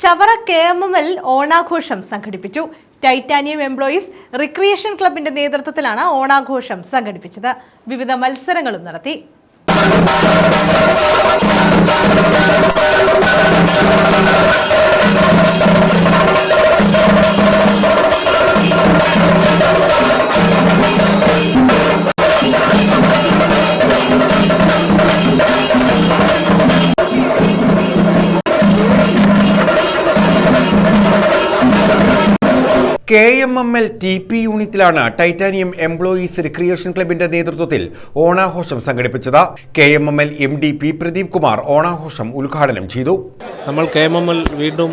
Chavara KMML ഓണാഘോഷം സംഘടിപ്പിച്ചു. Titanium employees recreation ക്ലബിന്റെ നേതൃത്വത്തിലാണ് ഓണാഘോഷം സംഘടിപ്പിച്ചത്. വിവിധ മത്സരങ്ങളും നടത്തി. KMML TP യൂണിറ്റിലാണ് ടൈറ്റാനിയം എംപ്ലോയീസ് റിക്രിയേഷൻ ക്ലബിന്റെ നേതൃത്വത്തിൽ ഓണാഘോഷം സംഘടിപ്പിച്ചത്. KMML MD P Pradeep Kumar ഓണാഘോഷം ഉദ്ഘാടനം ചെയ്തു. നമ്മൾ KMML വീണ്ടും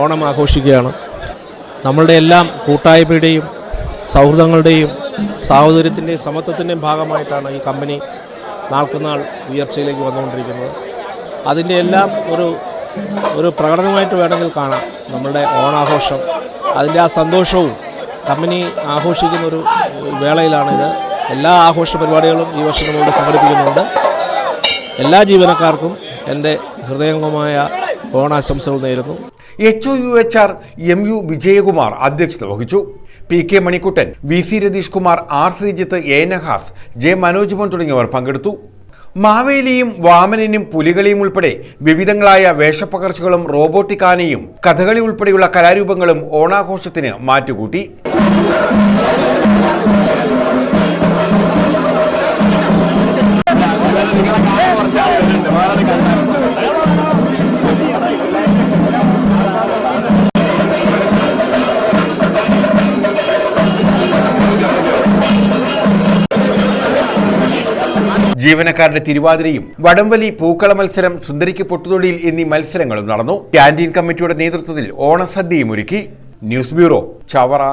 ഓണം ആഘോഷിക്കുകയാണ്. നമ്മളുടെ എല്ലാം കൂട്ടായ്മയുടെയും സൗഹൃദങ്ങളുടെയും സാഹോദര്യത്തിൻ്റെയും സമത്വത്തിൻ്റെയും ഭാഗമായിട്ടാണ് ഈ കമ്പനി നാൾക്കുനാൾ ഉയർച്ചയിലേക്ക് വന്നുകൊണ്ടിരിക്കുന്നത്. അതിൻ്റെ എല്ലാം ഒരു പ്രകടനമായിട്ട് വേണമെങ്കിൽ കാണാം നമ്മളുടെ ഓണാഘോഷം. അതിൻ്റെ ആ സന്തോഷവും കമ്പനി ആഘോഷിക്കുന്ന ഒരു വേളയിലാണിത്. എല്ലാ ആഘോഷ പരിപാടികളും ഈ വർഷം നമ്മളിവിടെ സംഘടിപ്പിക്കുന്നുണ്ട്. എല്ലാ ജീവനക്കാർക്കും എൻ്റെ ഹൃദയംഗമായ ഓണാശംസകൾ നേരുന്നു. HOUHR MU വിജയകുമാർ അധ്യക്ഷത വഹിച്ചു. PK Manikuttan, VC Ratheesh Kumar, R Sreejith, A Nahas, J Manoj മോൻ തുടങ്ങിയവർ പങ്കെടുത്തു. മാവേലിയും വാമനനും പുലികളിയും ഉൾപ്പെടെ വിവിധങ്ങളായ വേഷപ്പകർച്ചകളും റോബോട്ടിക് ആനയും കഥകളി ഉൾപ്പെടെയുള്ള കലാരൂപങ്ങളും ഓണാഘോഷത്തിന് മാറ്റുകൂട്ടി. ജീവനക്കാരുടെ തിരുവാതിരയും വടംവലി, പൂക്കള മത്സരം, സുന്ദരിക്ക് പൊട്ടുതൊടിയിൽ എന്നീ മത്സരങ്ങളും നടന്നു. ക്യാന്റീൻ കമ്മിറ്റിയുടെ നേതൃത്വത്തിൽ ഓണസദ്യയും ഒരുക്കി. News bureau, Chavara.